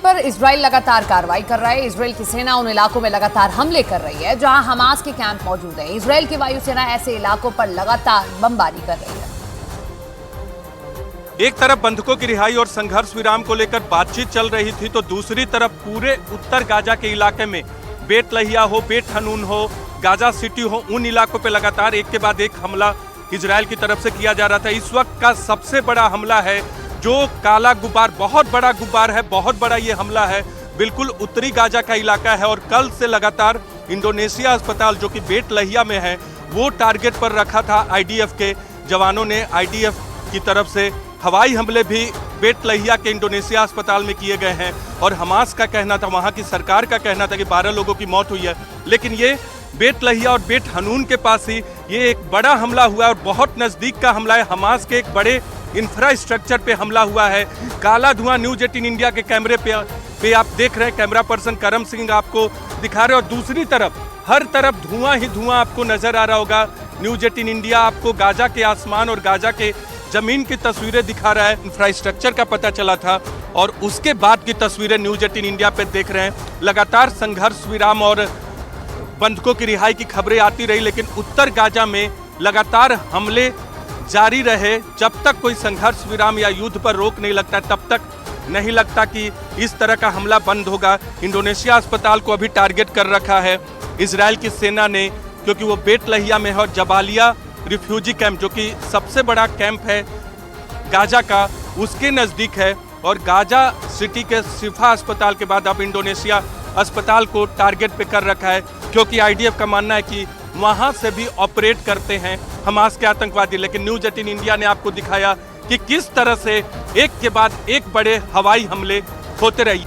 पर इजराइल लगातार कार्रवाई कर रहा है। इजराइल की सेना उन इलाकों में लगातार हमले कर रही है जहां हमास के कैंप मौजूद है। इजराइल की वायुसेना ऐसे इलाकों पर लगातार बमबारी कर रही है। एक तरफ बंधकों की रिहाई और संघर्ष विराम को लेकर बातचीत चल रही थी, तो दूसरी तरफ पूरे उत्तर गाजा के इलाके में बेत लहिया हो, बेत हनून हो, गाजा सिटी हो, उन इलाकों पे लगातार एक के बाद एक हमला इजराइल की तरफ से किया जा रहा था। इस वक्त का सबसे बड़ा हमला है जो काला गुब्बार, बहुत बड़ा गुब्बार है, बहुत बड़ा ये हमला है। बिल्कुल उत्तरी गाजा का इलाका है और कल से लगातार इंडोनेशिया अस्पताल जो कि बेत लहिया में है वो टारगेट पर रखा था। आईडीएफ के जवानों ने, आईडीएफ की तरफ से हवाई हमले भी बेत लहिया के इंडोनेशिया अस्पताल में किए गए हैं और हमास का कहना था, वहां की सरकार का कहना था कि 12 लोगों की मौत हुई है, लेकिन ये बेत लहिया और बेत हनून के पास ही ये एक बड़ा हमला हुआ है और बहुत नजदीक का हमला है। हमास के एक बड़े इंफ्रास्ट्रक्चर पे हमला हुआ है। काला धुआं न्यूज 18 इंडिया के कैमरे पे आप देख रहे हैं, कैमरा पर्सन करम सिंह आपको दिखा रहे हैं और दूसरी तरफ हर तरफ धुआं ही धुआं आपको नजर आ रहा होगा। न्यूज 18 इंडिया आपको गाजा के आसमान और गाजा के जमीन की तस्वीरें दिखा रहा है। इंफ्रास्ट्रक्चर का पता चला था और उसके बाद की तस्वीरें न्यूज 18 इंडिया पे देख रहे हैं। लगातार संघर्ष विराम और बंधकों की रिहाई की खबरें आती रही, लेकिन उत्तर गाजा में लगातार हमले जारी रहे। जब तक कोई संघर्ष विराम या युद्ध पर रोक नहीं लगता तब तक नहीं लगता कि इस तरह का हमला बंद होगा। इंडोनेशिया अस्पताल को अभी टारगेट कर रखा है इजराइल की सेना ने, क्योंकि वो बेत लहिया में है और जबालिया रिफ्यूजी कैंप जो कि सबसे बड़ा कैंप है गाजा का, उसके नज़दीक है और गाजा सिटी के शिफा अस्पताल के बाद अब इंडोनेशिया अस्पताल को टारगेट पे कर रखा है, क्योंकि आईडीएफ का मानना है कि वहां से भी ऑपरेट करते हैं हमास के आतंकवादी। लेकिन न्यूज 18 इंडिया ने आपको दिखाया कि किस तरह से एक के बाद एक बड़े हवाई हमले होते रहे।